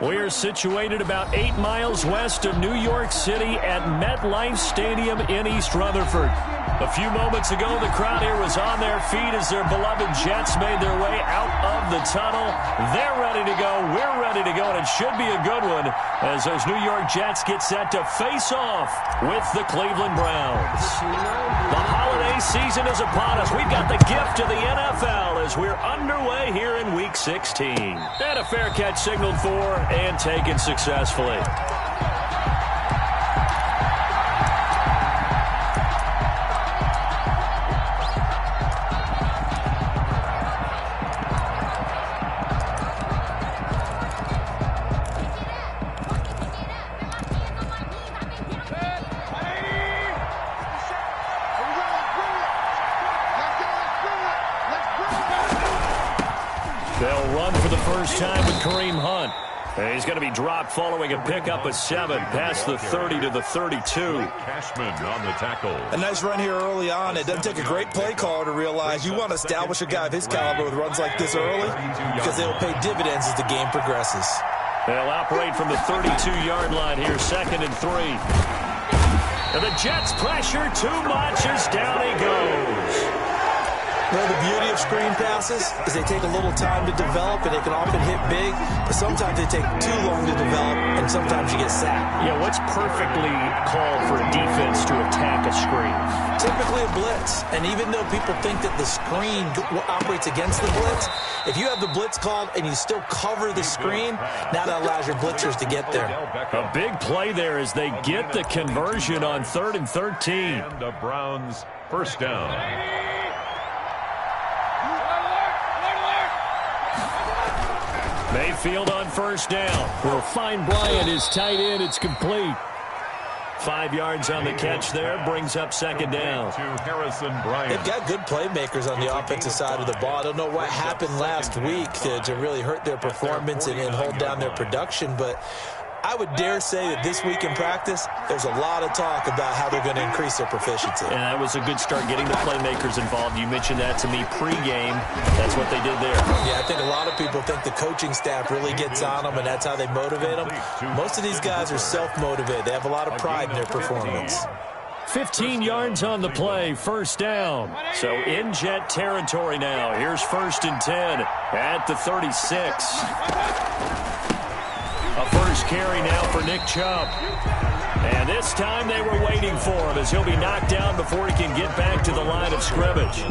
We're situated about 8 miles west of New York City at MetLife Stadium in East Rutherford. A few moments ago, the crowd here was on their feet as their beloved Jets made their way out of the tunnel. They're ready to go. We're ready to go, and it should be a good one as those New York Jets get set to face off with the Cleveland Browns. The holiday season is upon us. We've got the gift of the NFL as we're underway here in Week 16. And a fair catch signaled for and taken successfully. They'll run for the first time with Kareem Hunt. He's going to be dropped following a pickup of 7 past the 30 to the 32. Cashman on the tackle. A nice run here early on. It doesn't take a great play caller to realize you want to establish a guy of his caliber with runs like this early because they will pay dividends as the game progresses. They'll operate from the 32-yard line here, 2nd and 3. And the Jets pressure too much as down he goes. Well, the beauty of screen passes is they take a little time to develop, and they can often hit big, but sometimes they take too long to develop, and sometimes you get sacked. Yeah, what's perfectly called for a defense to attack a screen? Typically a blitz, and even though people think that the screen operates against the blitz, if you have the blitz called and you still cover the screen, now that allows your blitzers to get there. A big play there as they get the conversion on 3rd and 13. And the Browns first down. Mayfield on first down. Will find Bryant, his tight end. It's complete. 5 yards on the catch there. Brings up 2nd down. To Harrison Bryant. They've got good playmakers on the offensive side of the ball. I don't know what happened last week to really hurt their performance and hold down their production, but I would dare say that this week in practice, there's a lot of talk about how they're going to increase their proficiency. And that was a good start getting the playmakers involved. You mentioned that to me pregame. That's what they did there. Yeah, I think a lot of people think the coaching staff really gets on them, and that's how they motivate them. Most of these guys are self-motivated. They have a lot of pride in their performance. 15 yards on the play, first down. So in Jet territory now. Here's 1st and 10 at the 36. A first carry now for Nick Chubb. And this time they were waiting for him as he'll be knocked down before he can get back to the line of scrimmage.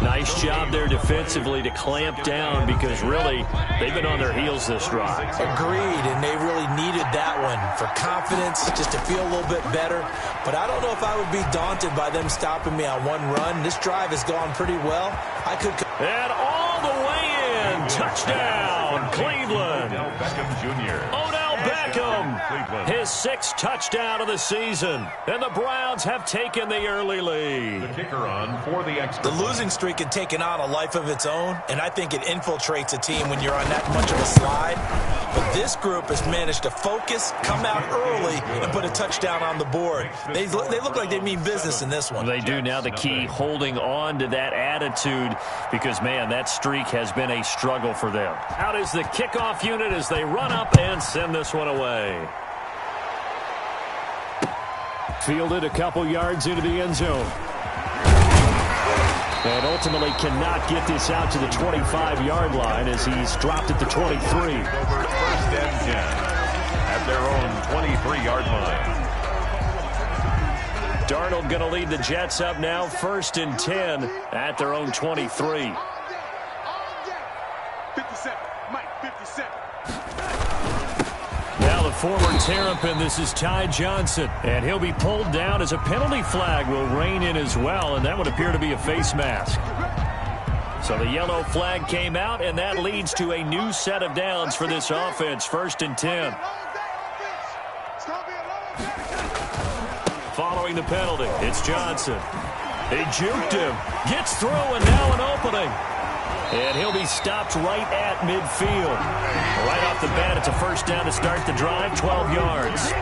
Nice job there defensively to clamp down because really they've been on their heels this drive. Agreed, and they really needed that one for confidence, just to feel a little bit better. But I don't know if I would be daunted by them stopping me on one run. This drive has gone pretty well. And all the way in, touchdown, Cleveland. Odell Beckham Jr. Odell Beckham, his 6th touchdown of the season. And the Browns have taken the early lead. The kicker on for the extra. The losing streak had taken on a life of its own, and I think it infiltrates a team when you're on that much of a slide. But this group has managed to focus, come out early, and put a touchdown on the board. They look like they mean business in this one. They do. Now the key, holding on to that attitude because, man, that streak has been a struggle for them. Out is the kickoff unit as they run up and send this one away. Fielded a couple yards into the end zone. And ultimately cannot get this out to the 25-yard line as he's dropped at the 23. Over 1st and 10 at their own 23-yard line. Darnold going to lead the Jets up now, 1st and 10 at their own 23. 57, Mike, 57. Now the former Terrapin, this is Ty Johnson, and he'll be pulled down as a penalty flag will rein in as well, and that would appear to be a face mask. So the yellow flag came out, and that leads to a new set of downs for this offense, 1st and 10. Following the penalty, it's Johnson. He juked him, gets through, and now an opening. And he'll be stopped right at midfield. Right off the bat, it's a first down to start the drive, 12 yards.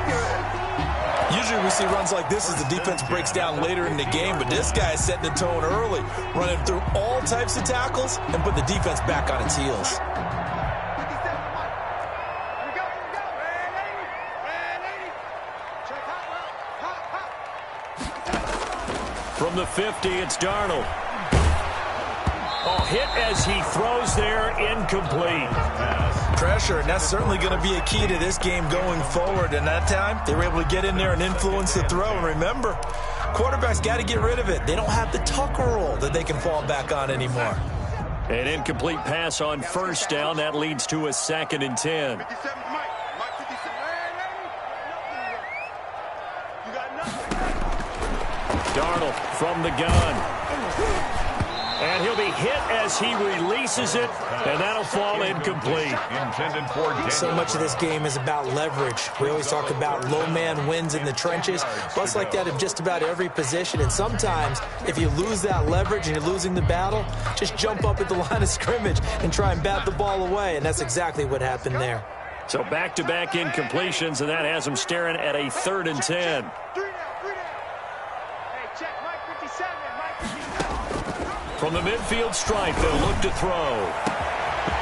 Usually we see runs like this as the defense breaks down later in the game, but this guy is setting the tone early, running through all types of tackles and put the defense back on its heels. From the 50, it's Darnold. Oh, hit as he throws there, incomplete. Pressure, and that's certainly going to be a key to this game going forward. And that time, they were able to get in there and influence the throw. And remember, quarterbacks got to get rid of it. They don't have the Tucker rule that they can fall back on anymore. An incomplete pass on first down. That leads to a 2nd and 10. 57, Mike. Mike 57. You got nothing. Darnold from the gun. And he'll be hit as he releases it, and that'll fall incomplete. Intended for So much of this game is about leverage. We always talk about low man wins in the trenches. Well, it's like that in just about every position. And sometimes, if you lose that leverage and you're losing the battle, just jump up at the line of scrimmage and try and bat the ball away. And that's exactly what happened there. So back-to-back incompletions, and that has him staring at a 3rd and 10. From the midfield stripe, they'll look to throw.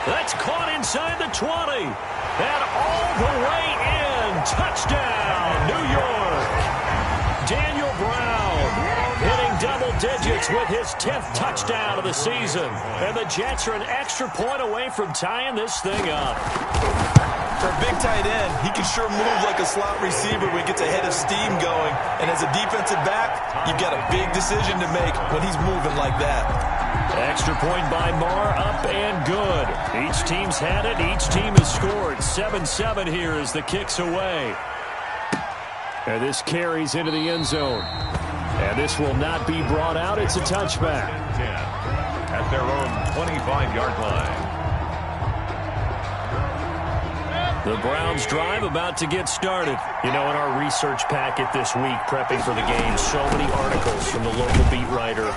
That's caught inside the 20. And all the way in. Touchdown, New York. Daniel Brown hitting double digits with his 10th touchdown of the season. And the Jets are an extra point away from tying this thing up. For a big tight end, he can sure move like a slot receiver when he gets a head of steam going. And as a defensive back, you've got a big decision to make when he's moving like that. Extra point by Marr, up and good. Each team's had it. Each team has scored. 7-7 here as the kick's away. And this carries into the end zone. And this will not be brought out. It's a touchback. 10 at their own 25-yard line. The Browns drive about to get started. You know, in our research packet this week, prepping for the game, so many articles from the local beat writer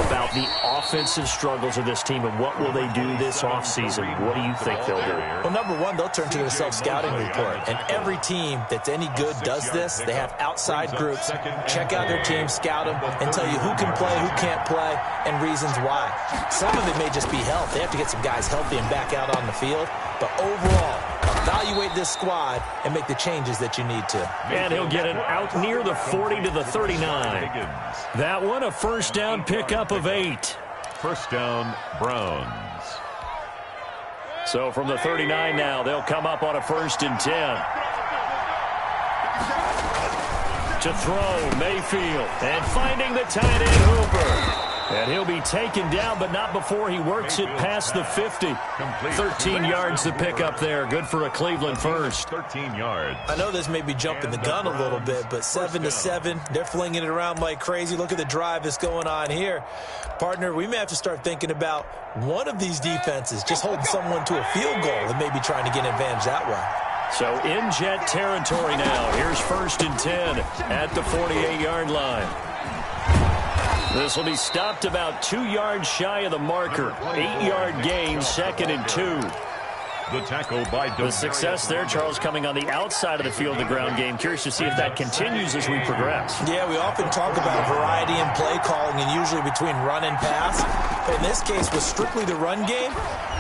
about the offensive struggles of this team and what will they do this offseason. What do you think they'll do? Well, number one, they'll turn to their self-scouting report. And every team that's any good does this. They have outside groups. Check out their team, scout them, and tell you who can play, who can't play, and reasons why. Some of it may just be health. They have to get some guys healthy and back out on the field. But overall, evaluate this squad and make the changes that you need to. And he'll get it out near the 40 to the 39. That one, a first down pickup of 8. First down, Browns. So from the 39 now, they'll come up on a 1st and 10. To throw, Mayfield. And finding the tight end, Hooper. And he'll be taken down, but not before he works it past the 50. 13 yards to pick up there. Good for a Cleveland first. 13 yards. I know this may be jumping the gun a little bit, but 7-7, they're flinging it around like crazy. Look at the drive that's going on here. Partner, we may have to start thinking about one of these defenses just holding someone to a field goal and maybe trying to get an advantage that way. So in Jet territory now. Here's 1st and 10 at the 48-yard line. This will be stopped about 2 yards shy of the marker. 8-yard gain, 2nd and 2. The tackle by The success there, Charles, coming on the outside of the field, the ground game. Curious to see if that continues as we progress. Yeah, we often talk about variety in play calling and usually between run and pass. But in this case, with strictly the run game,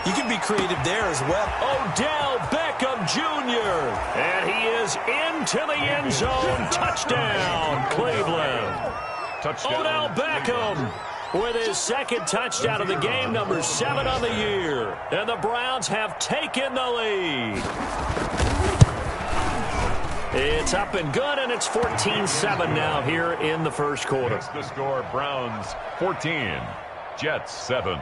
you can be creative there as well. Odell Beckham Jr. And he is into the end zone. Touchdown, Cleveland. touchdown. Odell Beckham with his 2nd touchdown of the game, number 7 on the year. And the Browns have taken the lead. It's up and good, and it's 14-7 now here in the first quarter. It's the score, Browns 14, Jets 7.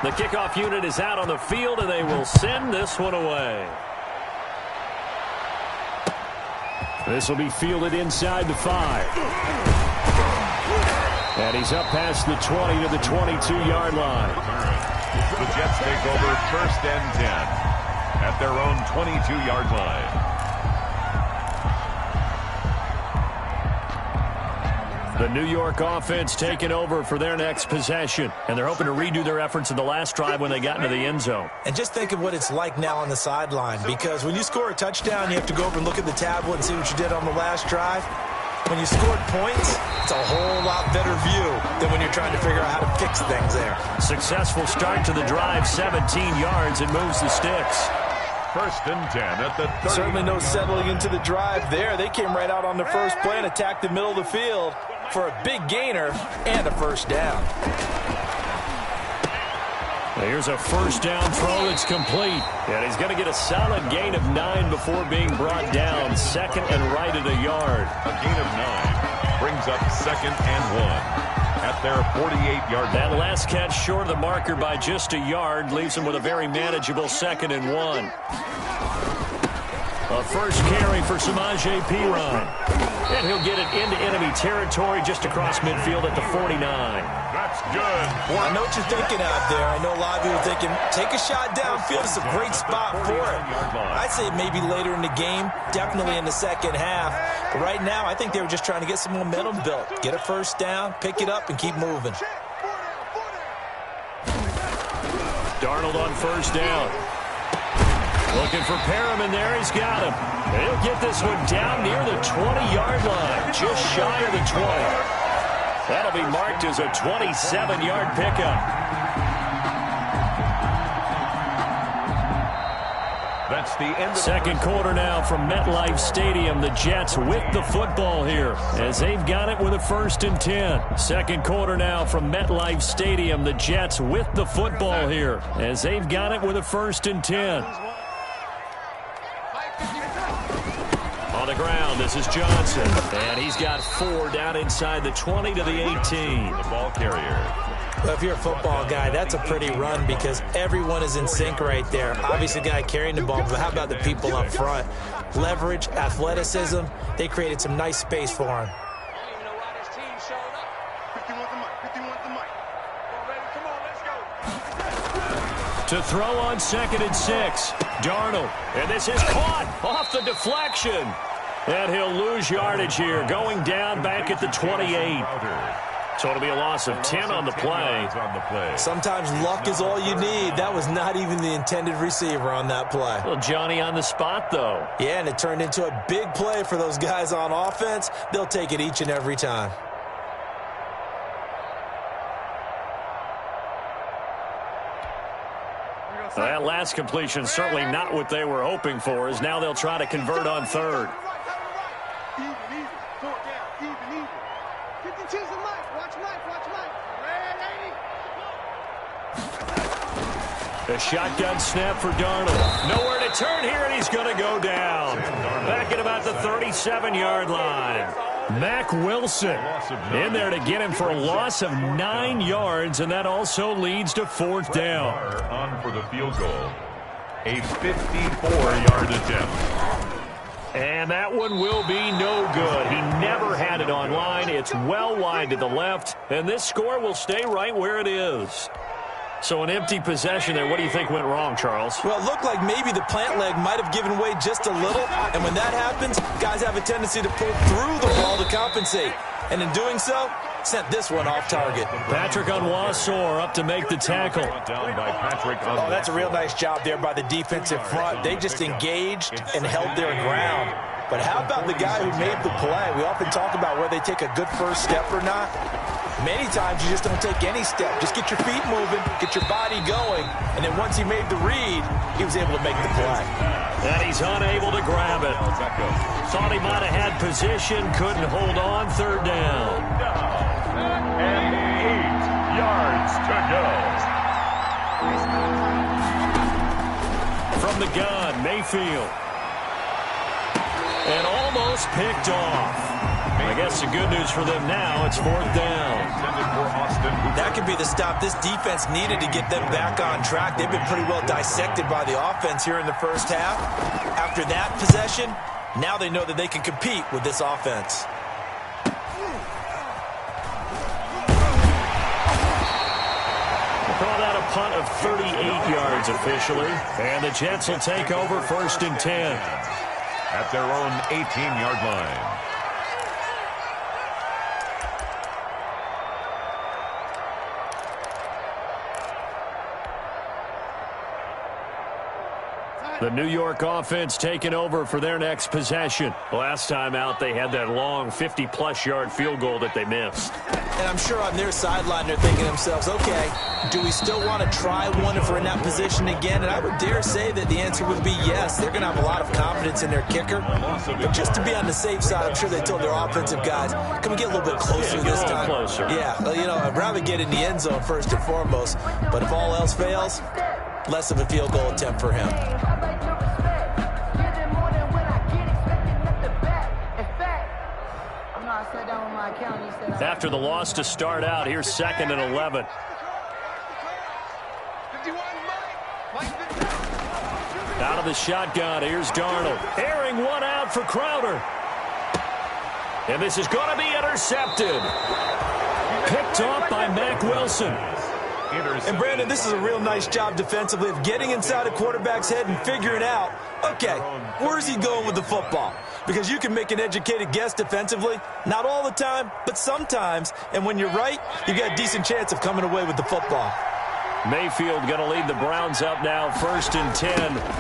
The kickoff unit is out on the field, and they will send this one away. This will be fielded inside the 5. And he's up past the 20 to the 22-yard line. The Jets take over 1st and 10 at their own 22-yard line. The New York offense taking over for their next possession. And they're hoping to redo their efforts in the last drive when they got into the end zone. And just think of what it's like now on the sideline, because when you score a touchdown, you have to go over and look at the tablet and see what you did on the last drive. When you scored points, it's a whole lot better view than when you're trying to figure out how to fix things there. Successful start to the drive, 17 yards, and moves the sticks. first and 10 at the 30. Certainly no settling into the drive there. They came right out on the first play and attacked the middle of the field for a big gainer and a first down. Here's a first down throw that's complete. And he's going to get a solid gain of 9 before being brought down. Second and right at a yard. A gain of 9 brings up second and 1 at their 48-yard line. That last catch short of the marker by just a yard leaves him with a very manageable second and 1. A first carry for Samaje Perine. And he'll get it into enemy territory just across midfield at the 49. That's good. I know what you're thinking out there. I know a lot of you are thinking, take a shot downfield. It's a great spot for it. I'd say maybe later in the game, definitely in the second half. But right now, I think they were just trying to get some momentum built. Get a first down, pick it up, and keep moving. Darnold on first down. Looking for Perriman there. He's got him. And he'll get this one down near the 20-yard line, just shy of the 20. That'll be marked as a 27-yard pickup. That's the end of Second quarter now from MetLife Stadium. The Jets with the football here as they've got it with a first and 10. Second quarter now from MetLife Stadium. The Jets with the football here as they've got it with a first and 10. On the ground, this is Johnson. And he's got 4 down inside the 20 to the 18. The ball carrier. Well, if you're a football guy, that's a pretty run because everyone is in sync right there. Obviously, the guy carrying the ball, but how about the people up front? Leverage, athleticism, they created some nice space for him. To throw on second and 6. Darnold. And this is caught off the deflection. And he'll lose yardage here, going down back at the 28. So it'll be a loss of 10 on the play. Sometimes luck is all you need. That was not even the intended receiver on that play. Well, Johnny on the spot, though. Yeah, and it turned into a big play for those guys on offense. They'll take it each and every time. That last completion certainly not what they were hoping for, as now they'll try to convert on third. A shotgun snap for Darnold. Nowhere to turn here, and he's going to go down. Back at about the 37-yard line. Mack Wilson in there to get him for a loss of 9 yards, and that also leads to fourth down. On for the field goal. A 54-yard attempt. And that one will be no good. He never had it on line. It's well wide to the left, and this score will stay right where it is. So an empty possession there. What do you think went wrong, Charles? Well, it looked like maybe the plant leg might have given way just a little. And when that happens, guys have a tendency to pull through the ball to compensate. And in doing so, sent this one off target. Patrick Onwuasor up to make the tackle. Down by Patrick Onwuasor. Oh, that's a real nice job there by the defensive front. They just engaged and held their ground. But how about the guy who made the play? We often talk about whether they take a good first step or not. Many times you just don't take any step. Just get your feet moving, get your body going, and then once he made the read, he was able to make the play. And he's unable to grab it. Thought he might have had position, couldn't hold on, third down. And 8 yards to go. From the gun, Mayfield. And almost picked off. I guess the good news for them now, it's fourth down. That could be the stop this defense needed to get them back on track. They've been pretty well dissected by the offense here in the first half. After that possession, now they know that they can compete with this offense. Call that a punt of 38 yards officially. And the Jets will take over first and 10. At their own 18-yard line. The New York offense taking over for their next possession. Last time out, they had that long 50-plus yard field goal that they missed. And I'm sure on their sideline they're thinking to themselves, okay, do we still want to try one if we're in that position again? And I would dare say that the answer would be yes. They're going to have a lot of confidence in their kicker. But just to be on the safe side, I'm sure they told their offensive guys, can we get a little bit closer this time? Closer. Yeah, well, you know, I'd rather get in the end zone first and foremost. But if all else fails, less of a field goal attempt for him. After the loss to start out, here's 2nd and 11. Out of the shotgun, here's Darnold. Airing one out for Crowder. And this is going to be intercepted. Picked off by Mack Wilson. And, Brandon, this is a real nice job defensively of getting inside a quarterback's head and figuring out, okay, where's he going with the football? Because you can make an educated guess defensively, not all the time, but sometimes. And when you're right, you got a decent chance of coming away with the football. Mayfield going to lead the Browns up now 1st and 10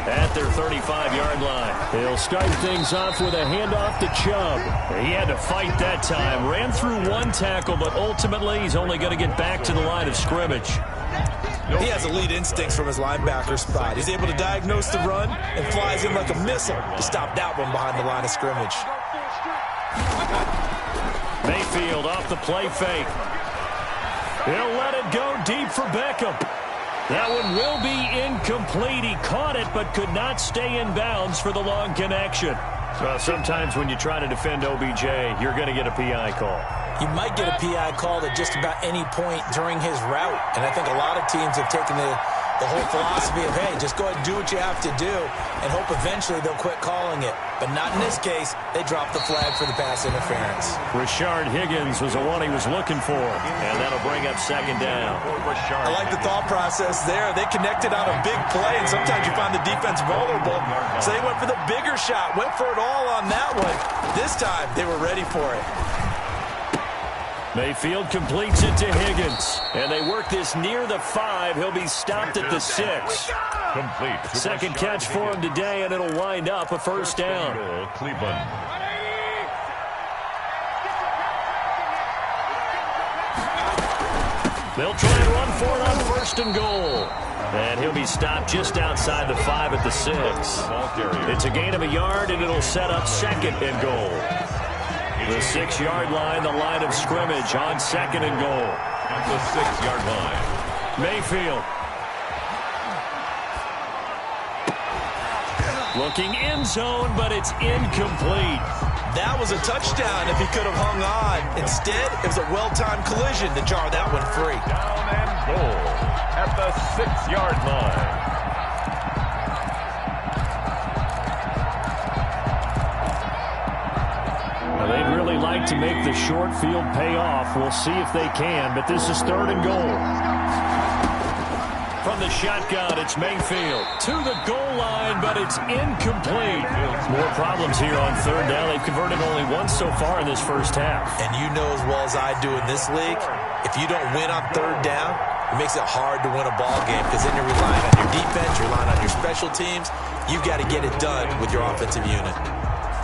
at their 35-yard line. He'll start things off with a handoff to Chubb. He had to fight that time. Ran through one tackle, but ultimately he's only going to get back to the line of scrimmage. He has elite instincts from his linebacker spot. He's able to diagnose the run and flies in like a missile to stop that one behind the line of scrimmage. Mayfield off the play fake. He'll let it go deep for Beckham. That one will be incomplete. He caught it but could not stay in bounds for the long connection. Well, sometimes when you try to defend OBJ, you're going to get a PI call. You might get a PI call at just about any point during his route. And I think a lot of teams have taken the whole philosophy of, hey, just go ahead and do what you have to do and hope eventually they'll quit calling it. But not in this case. They dropped the flag for the pass interference. Rashard Higgins was the one he was looking for, and that'll bring up 2nd down. I like the thought process there. They connected on a big play, and sometimes you find the defense vulnerable. So they went for the bigger shot, went for it all on that one. This time, they were ready for it. Mayfield completes it to Higgins. And they work this near the 5. He'll be stopped at the 6. Complete. 2nd catch for him today, and it'll wind up a 1st down. Cleveland. They'll try and run for it on 1st and goal. And he'll be stopped just outside the 5 at the 6. It's a gain of a yard, and it'll set up 2nd and goal. The 6-yard line, the line of scrimmage on 2nd and goal. At the 6-yard line. Mayfield. Looking end zone, but it's incomplete. That was a touchdown if he could have hung on. Instead, it was a well-timed collision to jar that one free. Down and goal at the 6-yard line. They'd really like to make the short field pay off. We'll see if they can, but this is 3rd and goal. From the shotgun, it's Mayfield to the goal line, but it's incomplete. More problems here on 3rd down. They've converted only once so far in this first half. And you know as well as I do in this league, if you don't win on 3rd down, it makes it hard to win a ball game because then you're relying on your defense, you're relying on your special teams. You've got to get it done with your offensive unit.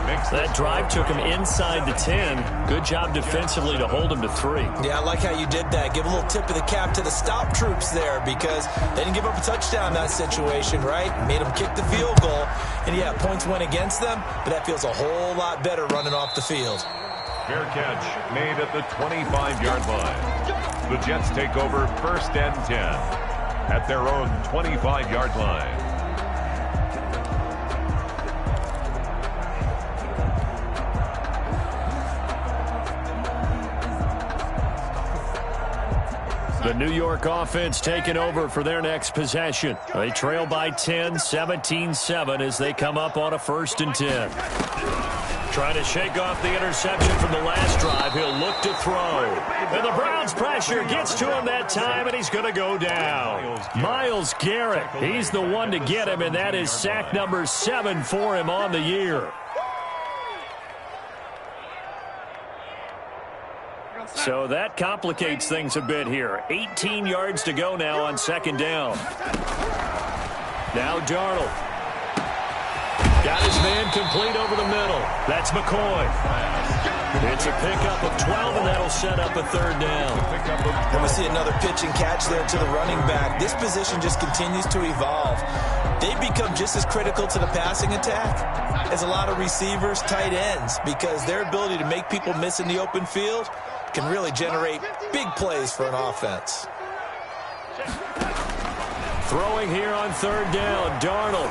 That drive took him inside the 10. Good job defensively to hold him to 3. Yeah, I like how you did that. Give a little tip of the cap to the stop troops there because they didn't give up a touchdown in that situation, right? Made them kick the field goal. And, yeah, points went against them, but that feels a whole lot better running off the field. Fair catch made at the 25-yard line. The Jets take over 1st and 10 at their own 25-yard line. The New York offense taking over for their next possession. They trail by 10, 17-7 as they come up on a 1st and 10. Trying to shake off the interception from the last drive. He'll look to throw. And the Browns pressure gets to him that time, and he's going to go down. Myles Garrett, he's the one to get him, and that is sack number 7 for him on the year. So that complicates things a bit here. 18 yards to go now on 2nd down. Now Darnold. Got his man complete over the middle. That's McCoy. It's a pickup of 12, and that'll set up a third down. And we see another pitch and catch there to the running back. This position just continues to evolve. They've become just as critical to the passing attack as a lot of receivers, tight ends, because their ability to make people miss in the open field can really generate big plays for an offense. Throwing here on third down, Darnold.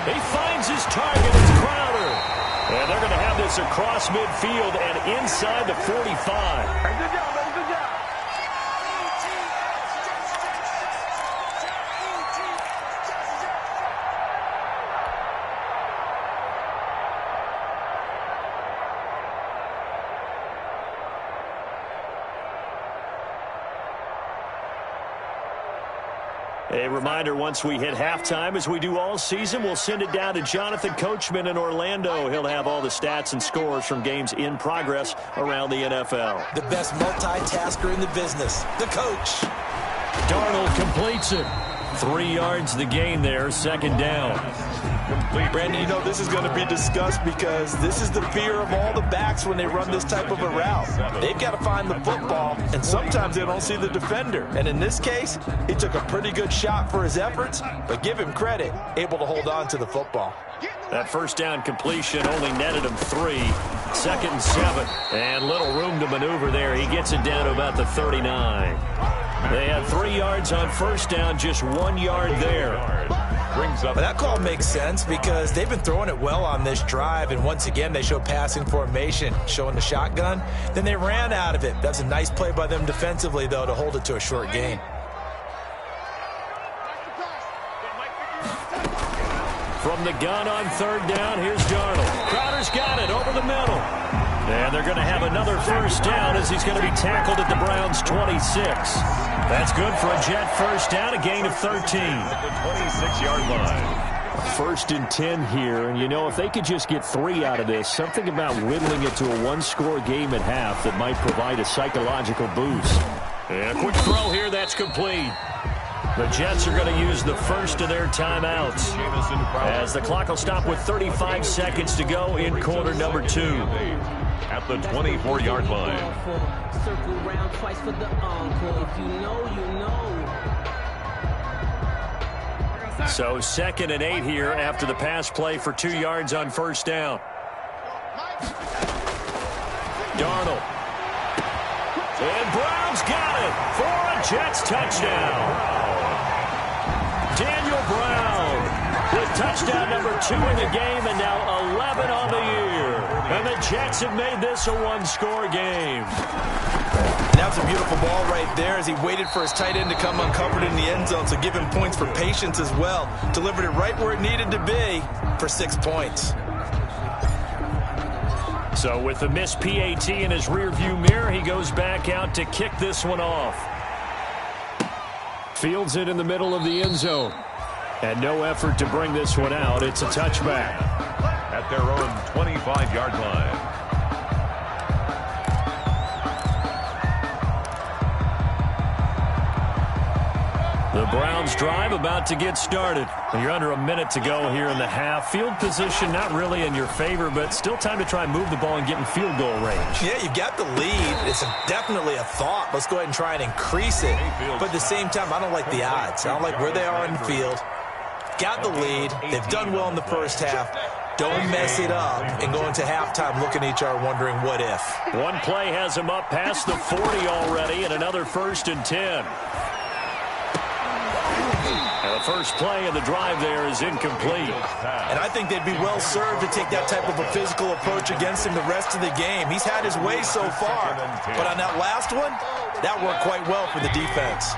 He finds his target. It's Crowder. And they're going to have this across midfield and inside the 45. Good job, buddy. Good job. A reminder, once we hit halftime, as we do all season, we'll send it down to Jonathan Coachman in Orlando. He'll have all the stats and scores from games in progress around the NFL. The best multitasker in the business, the coach. Darnold completes it. 3 yards the gain there, second down. Brandon, you know this is going to be discussed because this is the fear of all the backs when they run this type of a route. They've got to find the football, and sometimes they don't see the defender. And in this case, he took a pretty good shot for his efforts, but give him credit, able to hold on to the football. That first down completion only netted him 3. 2nd and 7. And little room to maneuver there. He gets it down to about the 39. They had 3 yards on first down, just 1 yard there. But that call makes sense because they've been throwing it well on this drive, and once again they show passing formation, showing the shotgun. Then they ran out of it. That's a nice play by them defensively, though, to hold it to a short gain. From the gun on third down, here's Darnold. Crowder's got it over the middle. And they're going to have another first down as he's going to be tackled at the Browns' 26. That's good for a Jet first down, a gain of 13. At the 26-yard line. 1st and 10 here, and you know, if they could just get 3 out of this, something about whittling it to a 1-score game at half that might provide a psychological boost. And a quick throw here, that's complete. The Jets are going to use the first of their timeouts as the clock will stop with 35 seconds to go in quarter number 2. At the 24-yard line. Circle round twice for the encore. If you know, you know. So 2nd and 8 here after the pass play for 2 yards on first down. Darnold. And Brown's got it for a Jets touchdown. Daniel Brown with touchdown number 2 in the game and now 11 on the year. And the Jets have made this a 1-score game. That's a beautiful ball right there as he waited for his tight end to come uncovered in the end zone, so give him points for patience as well. Delivered it right where it needed to be for 6 points. So with the missed PAT in his rearview mirror, he goes back out to kick this one off. Fields it in the middle of the end zone. And no effort to bring this one out. It's a touchback. At their own 25-yard line. The Browns drive about to get started. You're under a minute to go here in the half. Field position not really in your favor, but still time to try and move the ball and get in field goal range. Yeah, you've got the lead. It's definitely a thought. Let's go ahead and try and increase it. But at the same time, I don't like the odds. I don't like where they are in the field. Got the lead. They've done well in the first half. Don't mess it up and go into halftime looking at each other wondering what if. One play has him up past the 40 already, and another 1st and 10. And the first play of the drive there is incomplete. And I think they'd be well served to take that type of a physical approach against him the rest of the game. He's had his way so far. But on that last one, that worked quite well for the defense.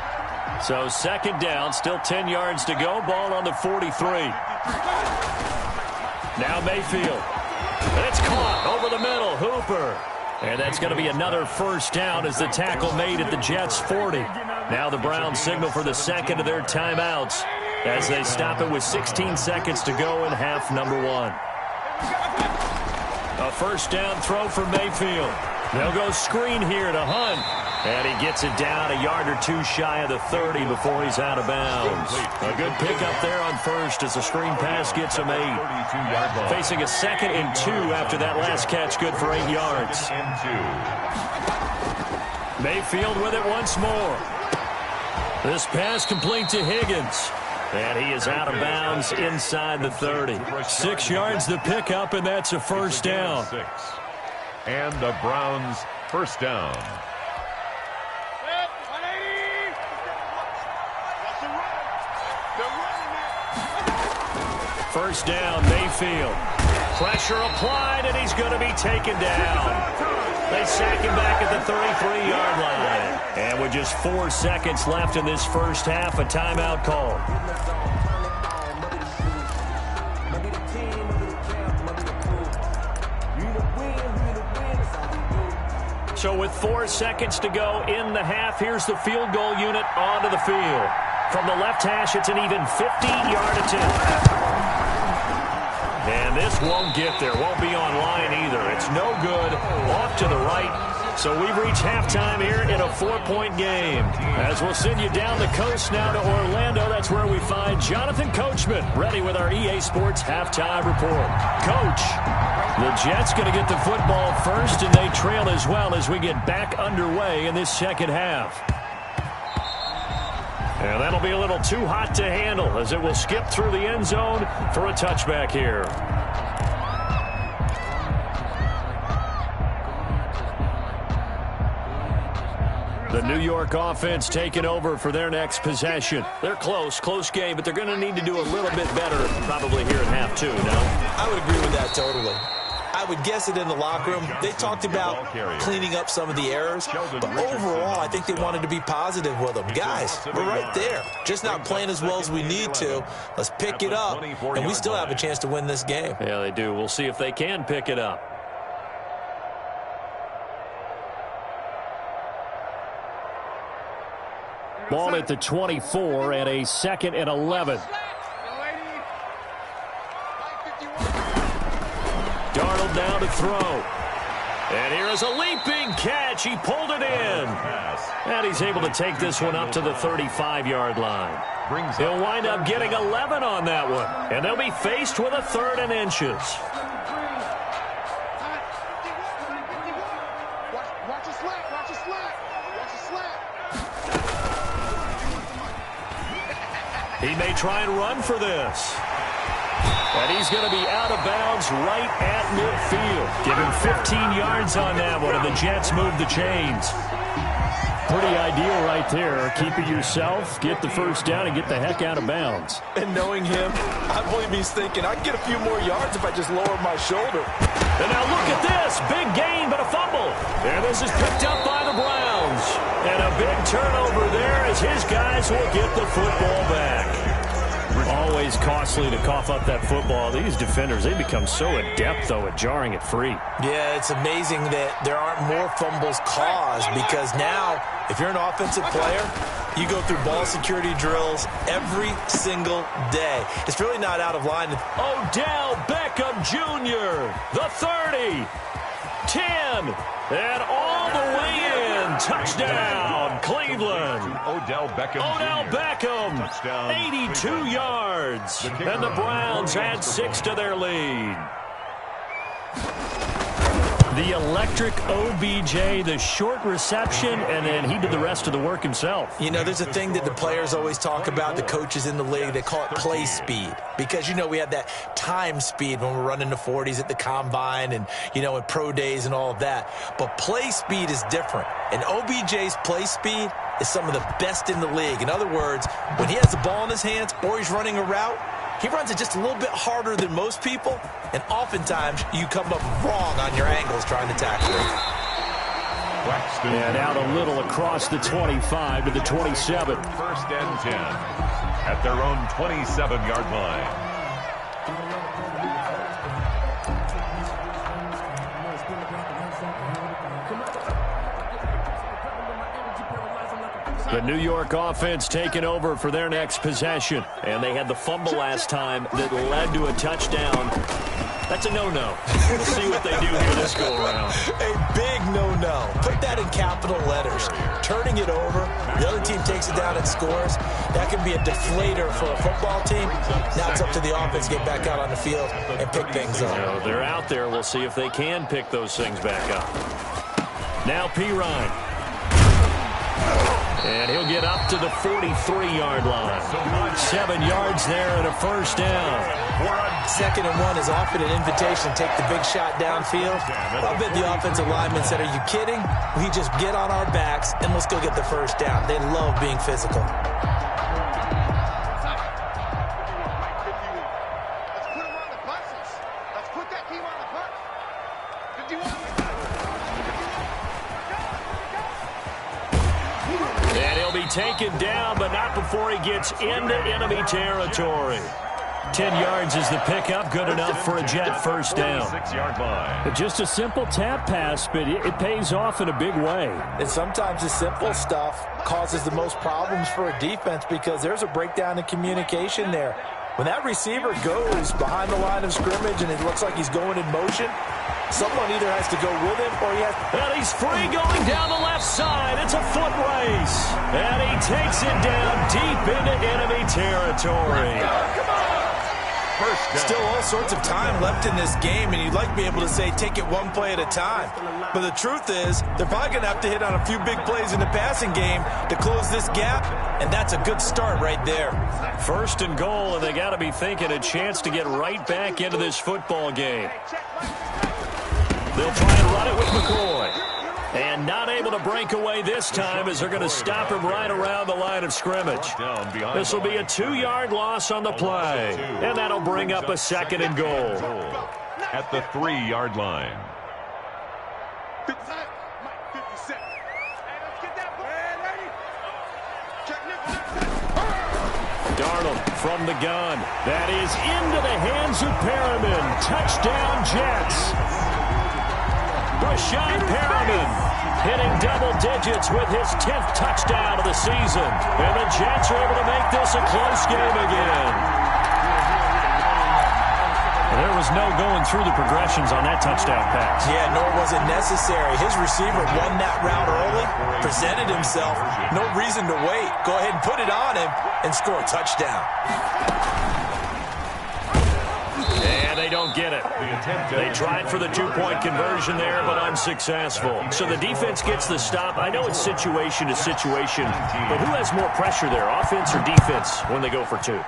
So 2nd down, still 10 yards to go. Ball on the 43. Now Mayfield. And it's caught over the middle. Hooper. And that's going to be another first down as the tackle made at the Jets' 40. Now the Browns signal for the 2nd of their timeouts as they stop it with 16 seconds to go in half number 1. A first down throw for Mayfield. They'll go screen here to Hunt. And he gets it down a yard or two shy of the 30 before he's out of bounds. A good pickup there on first as the screen pass gets him 8. Facing a 2nd and 2 after that last catch, good for 8 yards. Mayfield with it once more. This pass complete to Higgins. And he is out of bounds inside the 30. 6 yards the pickup, and that's a first down. And the Browns first down. First down, Mayfield. Pressure applied, and he's going to be taken down. They sack him back at the 33-yard line. And with just 4 seconds left in this first half, a timeout call. So with 4 seconds to go in the half, here's the field goal unit onto the field. From the left hash, it's an even 50-yard attempt. And this won't get there. Won't be on line either. It's no good. Off to the right. So we've reached halftime here in a 4-point game. As we'll send you down the coast now to Orlando, that's where we find Jonathan Coachman, ready with our EA Sports halftime report. Coach, the Jets going to get the football first, and they trail as well as we get back underway in this second half. And that'll be a little too hot to handle as it will skip through the end zone for a touchback here. The New York offense taking over for their next possession. They're close game, but they're going to need to do a little bit better probably here in half 2, no? I would agree with that totally. I would guess it in the locker room. They talked about cleaning up some of the errors, but overall, I think they wanted to be positive with them. Guys, we're right there. Just not playing as well as we need to. Let's pick it up, and we still have a chance to win this game. Yeah, they do. We'll see if they can pick it up. Ball at the 24 and a 2nd and 11. Darnold now to throw. And here is a leaping catch. He pulled it in. And he's able to take this one up to the 35-yard line. He'll wind up getting 11 on that one. And they'll be faced with a 3rd and inches. Watch a slant. Watch a slant. Watch a slant. He may try and run for this. And he's going to be out of bounds right at midfield. Give him 15 yards on that one, and the Jets move the chains. Pretty ideal right there. Keep it yourself, get the first down, and get the heck out of bounds. And knowing him, I believe he's thinking, I can get a few more yards if I just lower my shoulder. And now look at this. Big gain, but a fumble. And this is picked up by the Browns. And a big turnover there as his guys will get the football back. Always costly to cough up that football. These defenders, they become so adept, though, at jarring it free. Yeah, it's amazing that there aren't more fumbles caused because now, if you're an offensive player, you go through ball security drills every single day. It's really not out of line. Odell Beckham Jr., the 30, 10, and all the way in. Touchdown, Cleveland. Odell Beckham, Touchdown, 82 Cleveland. yards. And the Browns add 6 to their lead. The electric OBJ, the short reception, and then he did the rest of the work himself. You know, there's a thing that the players always talk about, the coaches in the league, they call it play speed. Because, you know, we have that time speed when we're running the 40s at the combine and, you know, in pro days and all of that. But play speed is different. And OBJ's play speed is some of the best in the league. In other words, when he has the ball in his hands or he's running a route, he runs it just a little bit harder than most people, and oftentimes you come up wrong on your angles trying to tackle it. And out a little across the 25 to the 27. 1st and 10 at their own 27-yard line. The New York offense taking over for their next possession. And they had the fumble last time that led to a touchdown. That's a no-no. We'll see what they do here this go-around. A big no-no. Put that in capital letters. Turning it over, the other team takes it down and scores. That can be a deflator for a football team. Now it's up to the offense to get back out on the field and pick things up. So they're out there. We'll see if they can pick those things back up. Now Pirine. And he'll get up to the 43-yard line. 7 yards there and a first down. 2nd and 1 is often an invitation to take the big shot downfield. I bet the offensive lineman said, are you kidding? We just get on our backs and let's go get the first down. They love being physical. Let's put them on the buses. Let's put that team on the bus. 51. And he'll be taken down, but not before he gets into enemy territory. 10 yards is the pickup, good enough for a Jet first down. 6-yard line. Just a simple tap pass, but it pays off in a big way. And sometimes the simple stuff causes the most problems for a defense because there's a breakdown in communication there. When that receiver goes behind the line of scrimmage and it looks like he's going in motion, someone either has to go with him or he has to... And he's free going down the left side. It's a foot race. And he takes it down deep into enemy territory. Still all sorts of time left in this game, and you'd like to be able to say take it one play at a time. But the truth is, they're probably going to have to hit on a few big plays in the passing game to close this gap, and that's a good start right there. 1st and goal, and they got to be thinking a chance to get right back into this football game. They'll try and run it with McCoy. And not able to break away this time as they're going to stop him right around the line of scrimmage. This will be a 2-yard loss on the play. And that'll bring up a 2nd and goal. At the 3-yard line. Darnold from the gun. That is into the hands of Perriman. Touchdown, Jets. Breshad Perriman hitting double digits with his 10th touchdown of the season. And the Jets are able to make this a close game again. There was no going through the progressions on that touchdown pass. Yeah, nor was it necessary. His receiver won that route early, presented himself. No reason to wait. Go ahead and put it on him and score a touchdown. And they don't get it. They tried for the 2-point conversion there, but unsuccessful. So the defense gets the stop. I know it's situation to situation, but who has more pressure there, offense or defense, when they go for 2?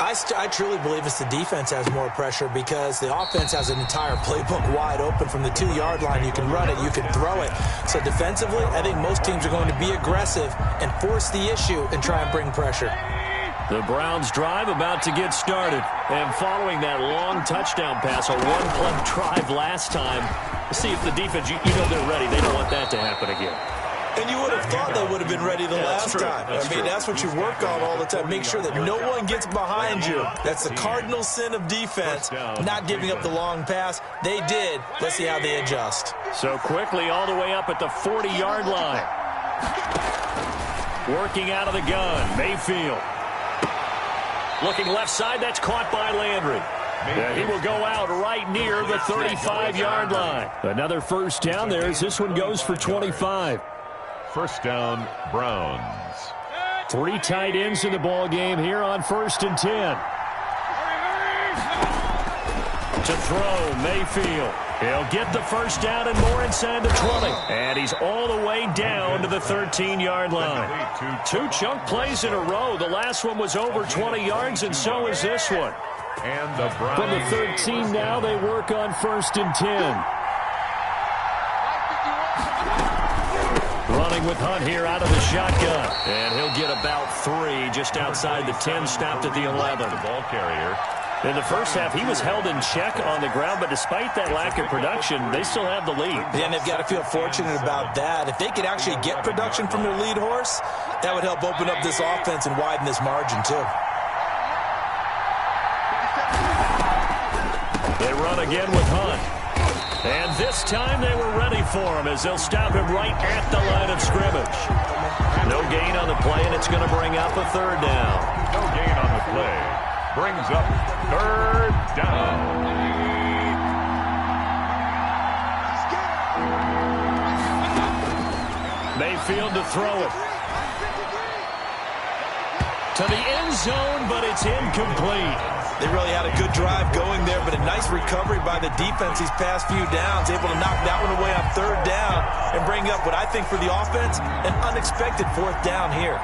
I truly believe it's the defense has more pressure because the offense has an entire playbook wide open from the 2-yard line. You can run it, you can throw it. So defensively, I think most teams are going to be aggressive and force the issue and try and bring pressure. The Browns drive about to get started. And following that long touchdown pass, a one-play drive last time, see if the defense, you know they're ready. They don't want that to happen again. And you would have thought they would have been ready the last time. That's what you work on all the time. Make sure that no one gets behind you. That's the cardinal sin of defense, not giving up the long pass. They did. Let's see how they adjust. So quickly all the way up at the 40-yard line. Working out of the gun, Mayfield. Looking left side, that's caught by Landry. And he will go out right near the 35-yard line. Another first down there as this one goes for 25. First down, Browns. 3 tight ends in the ball game here on 1st and 10. To throw, Mayfield. He'll get the first down and more inside the 20. And he's all the way down to the 13-yard line. 2 chunk plays in a row. The last one was over 20 yards, and so is this one. And the Browns. From the 13 now, they work on 1st and 10. Running with Hunt here out of the shotgun. And he'll get about 3 just outside the 10, stopped at the 11. The ball carrier. In the first half, he was held in check on the ground, but despite that lack of production, they still have the lead. Yeah, and they've got to feel fortunate about that. If they could actually get production from their lead horse, that would help open up this offense and widen this margin, too. They run again with Hunt. And this time they were ready for him as they'll stop him right at the line of scrimmage. No gain on the play, and it's going to bring up a 3rd down. No gain on the play. Brings up 3rd down. Mayfield to throw it. To the end zone, but it's incomplete. They really had a good drive going there, but a nice recovery by the defense these past few downs, able to knock that one away on third down and bring up what I think for the offense, an unexpected fourth down here.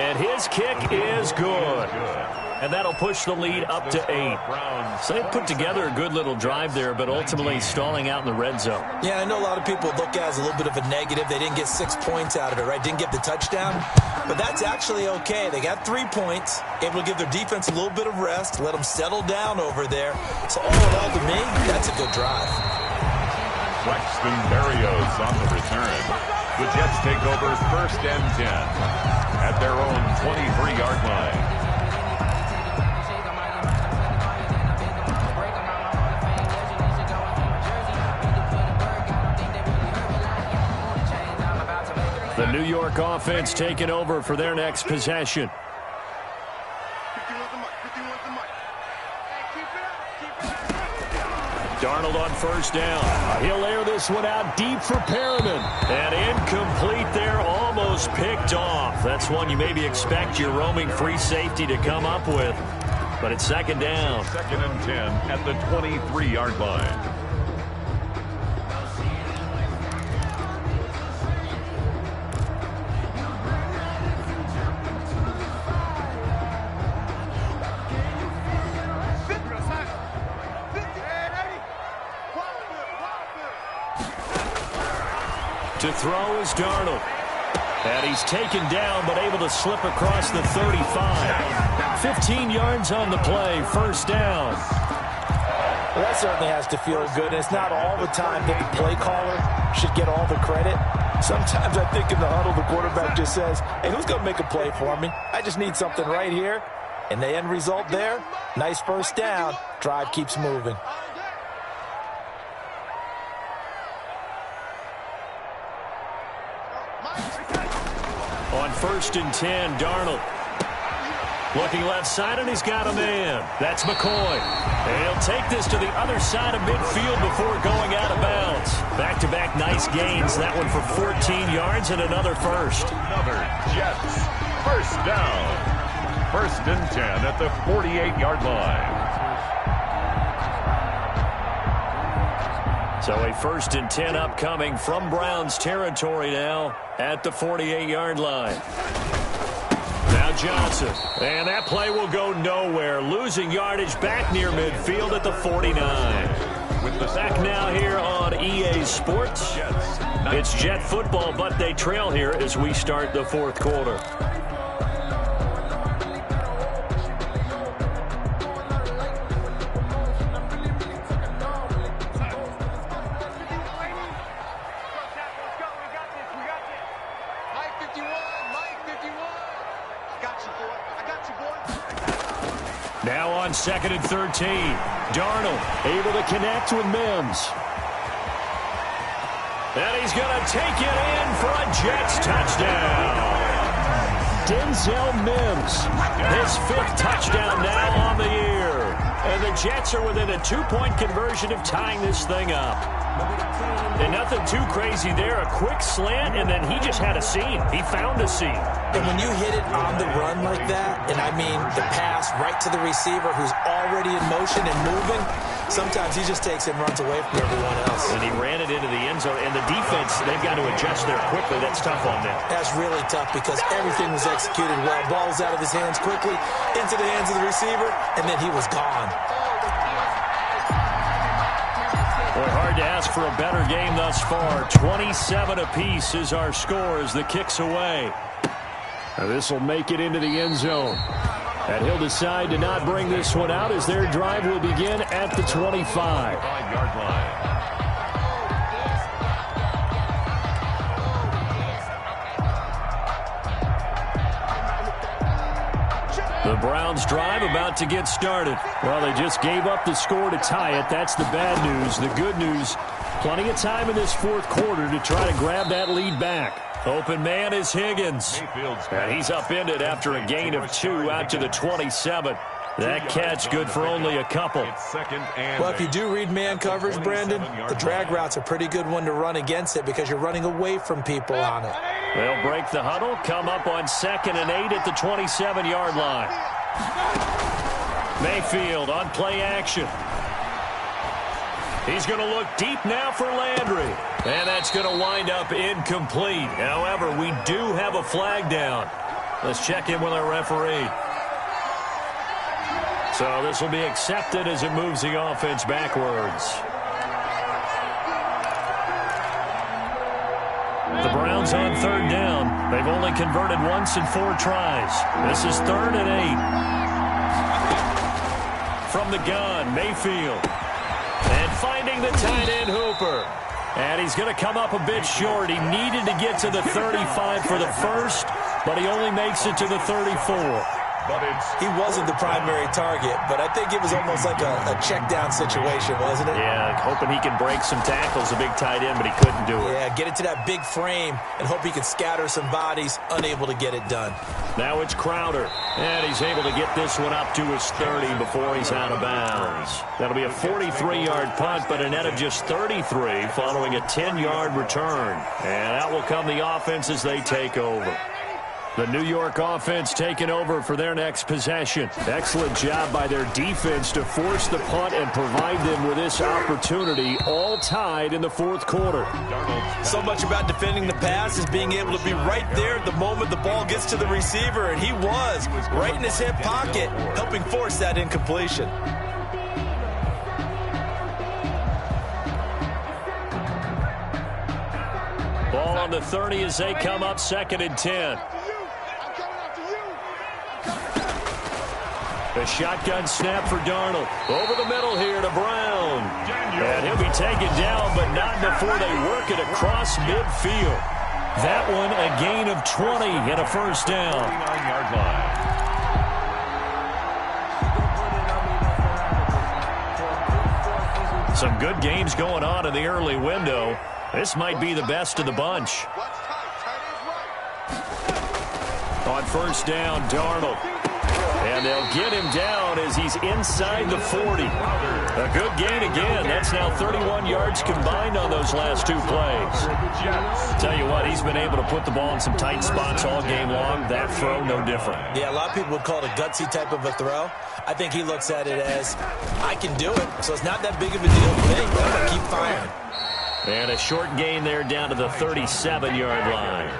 And his kick is good. And that'll push the lead up to 8. So they put together a good little drive there, but ultimately stalling out in the red zone. Yeah, I know a lot of people look at it as a little bit of a negative. They didn't get 6 points out of it, right? Didn't get the touchdown. But that's actually okay. They got 3 points, able to give their defense a little bit of rest, let them settle down over there. So all in all, to me, that's a good drive. Braxton Berrios on the return. The Jets take over first and 10 at their own 23-yard line. The New York offense taking over for their next possession. Darnold on first down. He'll air this one out deep for Perriman. And incomplete there, almost picked off. That's one you maybe expect your roaming free safety to come up with. But it's second down. Second and 10 at the 23-yard line. To throw is Darnold. And he's taken down, but able to slip across the 35. 15 yards on the play, first down. Well, that certainly has to feel good. And it's not all the time that the play caller should get all the credit. Sometimes I think in the huddle, the quarterback just says, hey, who's going to make a play for me? I just need something right here. And the end result there, nice first down. Drive keeps moving. On first and 10, Darnold. Looking left side, and he's got a man. That's McCoy. And he'll take this to the other side of midfield before going out of bounds. Back-to-back nice gains. That one for 14 yards and another first. Another Jets first down. First and 10 at the 48-yard line. So a first and 10 upcoming from Browns territory now at the 48-yard line. Now Johnson. And that play will go nowhere. Losing yardage back near midfield at the 49. Back now here on EA Sports. It's Jet football, but they trail here as we start the fourth quarter. Now on second and 13. Darnold able to connect with Mims. And he's going to take it in for a Jets touchdown. Denzel Mims, his 5th touchdown now on the year. And the Jets are within a 2-point conversion of tying this thing up. And nothing too crazy there. A quick slant, and then he just had a seam. He found a seam. And when you hit it on the run like that, and I mean the pass right to the receiver who's already in motion and moving, sometimes he just takes it and runs away from everyone else. And he ran it into the end zone. And the defense, they've got to adjust there quickly. That's tough on them. That's really tough because everything was executed well. Ball was out of his hands quickly, into the hands of the receiver, and then he was gone. Boy, hard to ask for a better game thus far. 27 apiece is our score as the kick's away. Now this will make it into the end zone. And he'll decide to not bring this one out as their drive will begin at the 25-yard line. The Browns drive about to get started. Well, they just gave up the score to tie it. That's the bad news. The good news, plenty of time in this fourth quarter to try to grab that lead back. Open man is Higgins. And he's upended after a gain of 2 out to the 27. That catch good for only a couple. Well, if you do read man coverage, Brandon, the drag route's a pretty good one to run against it because you're running away from people on it. They'll break the huddle, come up on 2nd and 8 at the 27-yard line. Mayfield on play action. He's going to look deep now for Landry. And that's going to wind up incomplete. However, we do have a flag down. Let's check in with our referee. So this will be accepted as it moves the offense backwards. The Browns on 3rd down. They've only converted once in 4 tries. This is 3rd and 8. From the gun, Mayfield. And finding the tight end, Hooper. And he's going to come up a bit short. He needed to get to the 35 for the first, but he only makes it to the 34. He wasn't the primary target, but I think it was almost like a check-down situation, wasn't it? Yeah, hoping he could break some tackles, a big tight end, but he couldn't do it. Yeah, get it to that big frame and hope he can scatter some bodies, unable to get it done. Now it's Crowder, and he's able to get this one up to his 30 before he's out of bounds. That'll be a 43-yard punt, but a net of just 33 following a 10-yard return. And out will come the offense as they take over. The New York offense taking over for their next possession. Excellent job by their defense to force the punt and provide them with this opportunity, all tied in the 4th quarter. So much about defending the pass is being able to be right there at the moment the ball gets to the receiver, and he was right in his hip pocket, helping force that incompletion. Ball on the 30 as they come up 2nd and 10. A shotgun snap for Darnold. Over the middle here to Brown. And he'll be taken down, but not before they work it across midfield. That one a gain of 20 and a first down. 39-yard line. Some good games going on in the early window. This might be the best of the bunch. On first down, Darnold. And they'll get him down as he's inside the 40. A good gain again. That's now 31 yards combined on those last 2 plays. Tell you what, he's been able to put the ball in some tight spots all game long. That throw, no different. Yeah, a lot of people would call it a gutsy type of a throw. I think he looks at it as, I can do it, so it's not that big of a deal for me. I'm going to keep firing. And a short gain there down to the 37-yard line.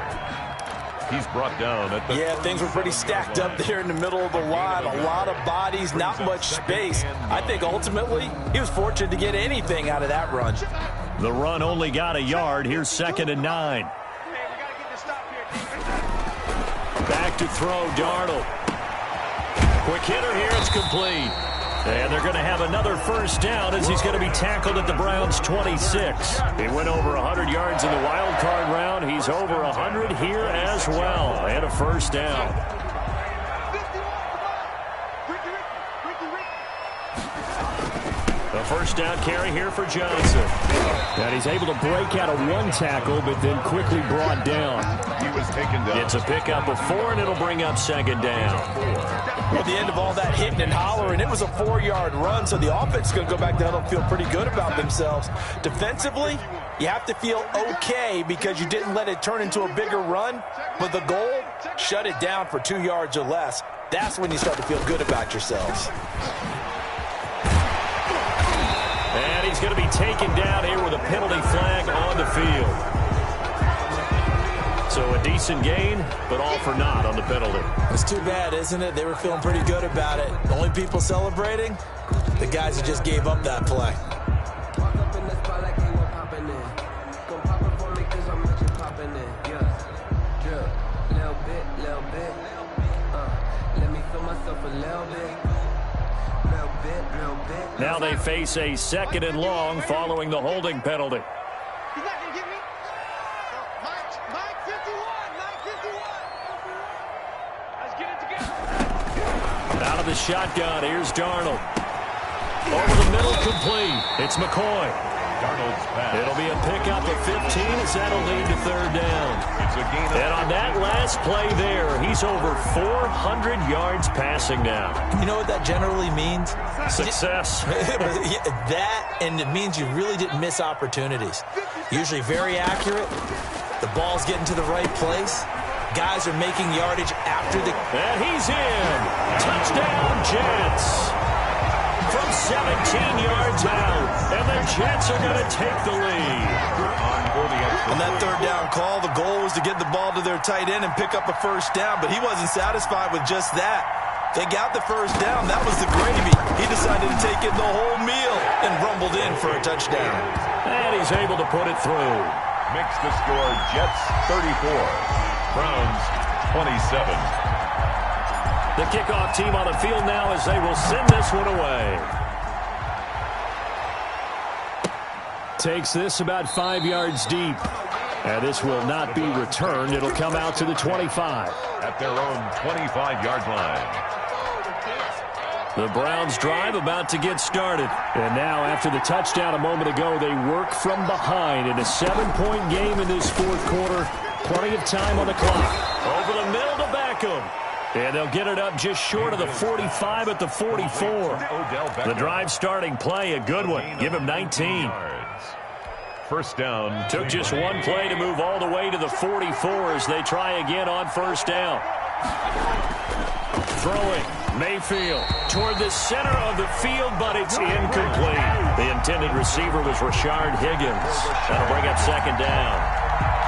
He's brought down at the... Yeah, things were pretty stacked up there in the middle of the line. A lot of bodies, not much space. I think ultimately he was fortunate to get anything out of that run. The run only got a yard. Here's 2nd and 9. Back to throw, Darnold. Quick hitter here, it's complete. And they're going to have another first down as he's going to be tackled at the Browns' 26. He went over 100 yards in the wild card round. He's over 100 here as well. And a first down. A first down carry here for Johnson. And he's able to break out of 1 tackle, but then quickly brought down. He was taken down. It's a pickup of 4, and it'll bring up 2nd down. At the end of all that hitting and hollering, it was a 4-yard run, so the offense is going to go back down and feel pretty good about themselves. Defensively, you have to feel okay because you didn't let it turn into a bigger run, but the goal, shut it down for 2 yards or less. That's when you start to feel good about yourselves. And he's going to be taken down here with a penalty flag on the field. So a decent gain, but all for naught on the penalty. It's too bad, isn't it? They were feeling pretty good about it. The only people celebrating, the guys who just gave up that play. Now they face a 2nd and long following the holding penalty. He's not going to get me. Mike 51. Let's get it together. Out of the shotgun, here's Darnold. Over the middle, complete. It's McCoy. It'll be a pickup of 15 as that'll lead to third down. And on that last play there, he's over 400 yards passing now. You know what that generally means? Success. That, and it means you really didn't miss opportunities. Usually very accurate. The ball's getting to the right place. Guys are making yardage after the... And he's in. Touchdown, Jets. From 17 yards out. And the Jets are going to take the lead. On that third down call, the goal was to get the ball to their tight end and pick up a first down, but he wasn't satisfied with just that. They got the first down. That was the gravy. He decided to take in the whole meal and rumbled in for a touchdown. And he's able to put it through. Makes the score Jets 34, Browns 27. The kickoff team on the field now as they will send this one away. Takes this about 5 yards deep. And this will not be returned. It'll come out to the 25. At their own 25-yard line. The Browns drive about to get started. And now after the touchdown a moment ago, they work from behind in a 7-point game in this fourth quarter. Plenty of time on the clock. Over the middle to Beckham. And they'll get it up just short of the 45 at the 44. The drive starting play, a good one. Give him 19. First down. Took just one play to move all the way to the 44 as they try again on first down. Throwing. Mayfield toward the center of the field, but it's incomplete. The intended receiver was Rashard Higgins. That'll bring up second down.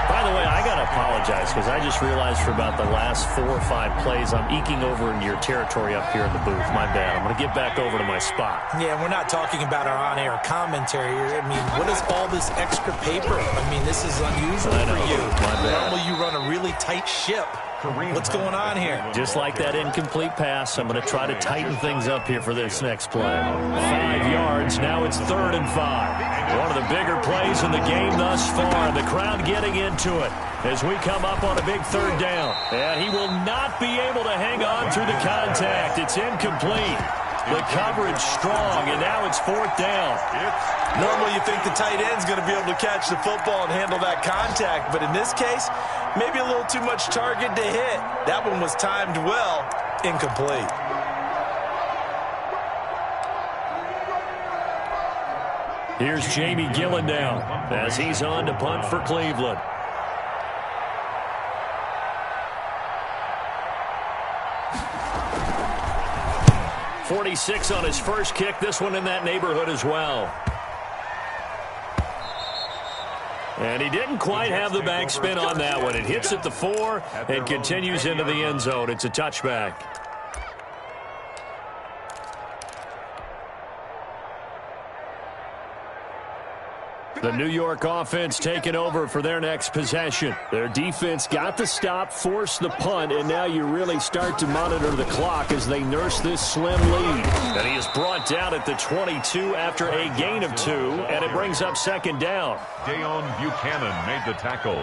By the way, I got to apologize because I just realized for about the last 4 or 5 plays, I'm eking over into your territory up here in the booth. My bad. I'm going to get back over to my spot. Yeah, we're not talking about our on-air commentary. I mean, what is all this extra paper? I mean, this is unusual for you. My bad. Normally you run a really tight ship. What's going on here? Just like that incomplete pass, I'm going to try to tighten things up here for this next play. 5 yards, now it's 3rd and 5. One of the bigger plays in the game thus far. The crowd getting into it as we come up on a big 3rd down. And he will not be able to hang on through the contact. It's incomplete. The coverage strong, and now it's 4th down. Normally you think the tight end's going to be able to catch the football and handle that contact, but in this case, maybe a little too much target to hit. That one was timed well, incomplete. Here's Jamie Gillen now as he's on to punt for Cleveland. .46 on his first kick. This one in that neighborhood as well. And he didn't quite have the backspin on that one. It hits at the 4 and continues into the end zone. It's a touchback. The New York offense taking over for their next possession. Their defense got the stop, forced the punt, and now you really start to monitor the clock as they nurse this slim lead. And he is brought down at the 22 after a gain of 2, and it brings up second down. Deone Buchanan made the tackle.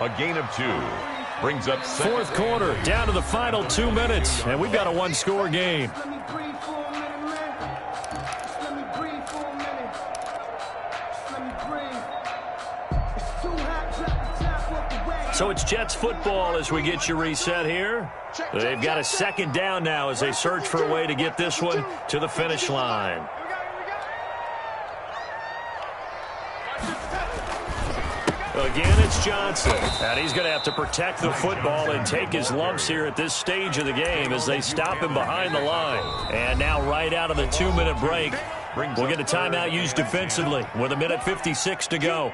A gain of 2 brings up fourth quarter, down to the final 2 minutes, and we've got a one-score game. So it's Jets football as we get you reset here. They've got a second down now as they search for a way to get this one to the finish line. Again, it's Johnson. And he's going to have to protect the football and take his lumps here at this stage of the game as they stop him behind the line. And now right out of the 2-minute break, we'll get a timeout used defensively with 1:56 to go.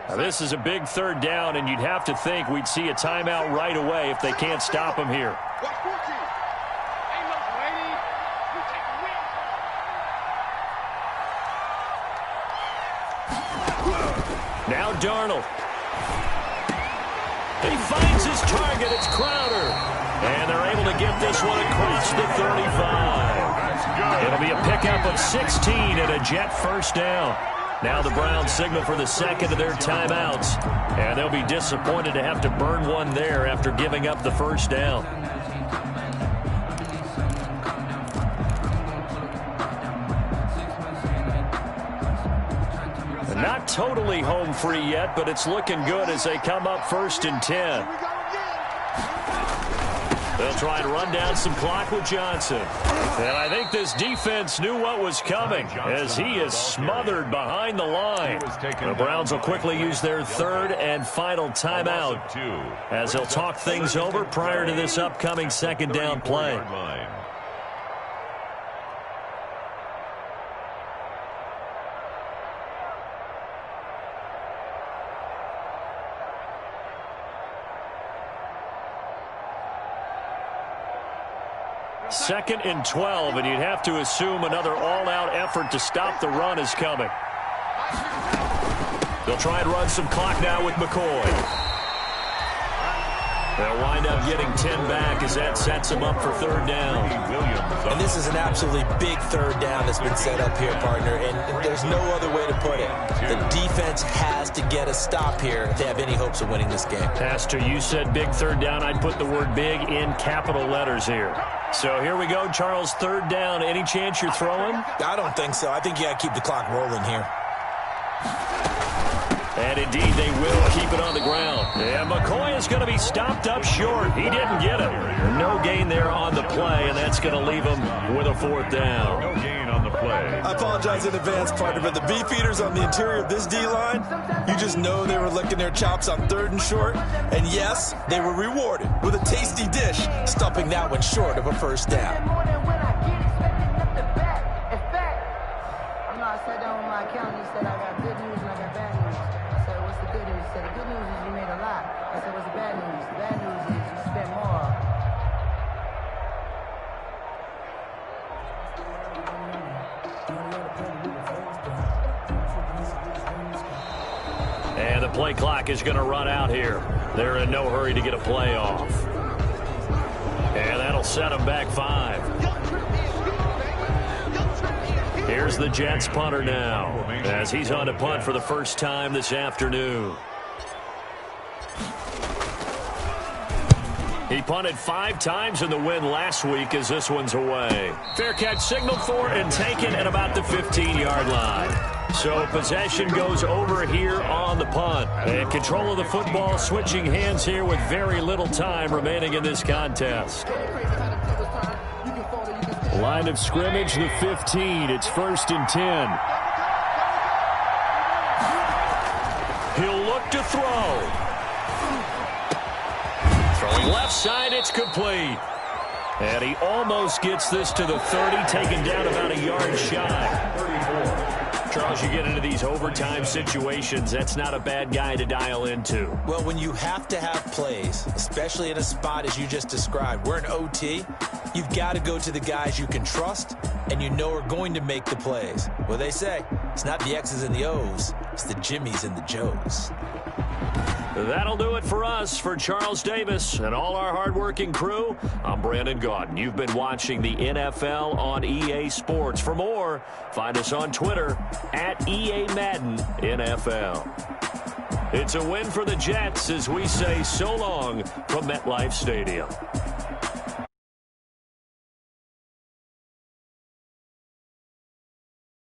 Now, this is a big 3rd down, and you'd have to think we'd see a timeout right away if they can't stop him here. Now Darnold. He finds his target. It's Crowder. And they're able to get this one across the 35. It'll be a pickup of 16 and a Jet first down. Now the Browns signal for the second of their timeouts. And they'll be disappointed to have to burn one there after giving up the first down. Not totally home free yet, but it's looking good as they come up 1st and 10. They'll try and run down some clock with Johnson. And I think this defense knew what was coming as he is smothered behind the line. The Browns will quickly use their 3rd and final timeout as they'll talk things over prior to this upcoming 2nd down play. Second and 12, and you'd have to assume another all-out effort to stop the run is coming. They'll try and run some clock now with McCoy. They'll wind up getting 10 back as that sets them up for 3rd down. And this is an absolutely big 3rd down that's been set up here, partner, and there's no other way to put it. The defense has to get a stop here if they have any hopes of winning this game. Pastor, you said big 3rd down. I'd put the word big in capital letters here. So here we go, Charles, 3rd down. Any chance you're throwing? I don't think so. I think you got to keep the clock rolling here. And indeed, they will keep it on the ground. And McCoy is going to be stopped up short. He didn't get it. No gain there on the play, and that's going to leave him with a 4th down. No gain on the play. I apologize in advance, partner, but the beefeaters on the interior of this D-line, you just know they were licking their chops on 3rd and short. And yes, they were rewarded with a tasty dish, stumping that one short of a 1st down. I sat down with my accountant. He said, I got good news and I got bad news. I said, what's the good news? He said, the good news is you made a lot. I said, what's the bad news? The bad news is you spent more. And the play clock is going to run out here. They're in no hurry to get a play off. And that'll set them back 5. Here's the Jets punter now as he's on to punt for the first time this afternoon. He punted 5 times in the win last week as this one's away. Fair catch signaled for and taken at about the 15-yard line. So possession goes over here on the punt. And control of the football switching hands here with very little time remaining in this contest. Line of scrimmage, the 15. It's 1st and 10. He'll look to throw. Throwing left side, it's complete. And he almost gets this to the 30, taken down about a yard shy. Charles, you get into these overtime situations, that's not a bad guy to dial into. Well, when you have to have plays, especially in a spot as you just described, we're in OT, you've got to go to the guys you can trust and you know are going to make the plays. Well, they say it's not the X's and the O's, it's the Jimmies and the Joes. That'll do it for us. For Charles Davis and all our hardworking crew, I'm Brandon Gaudin. You've been watching the NFL on EA Sports. For more, find us on Twitter at EA Madden NFL. It's a win for the Jets as we say so long from MetLife Stadium.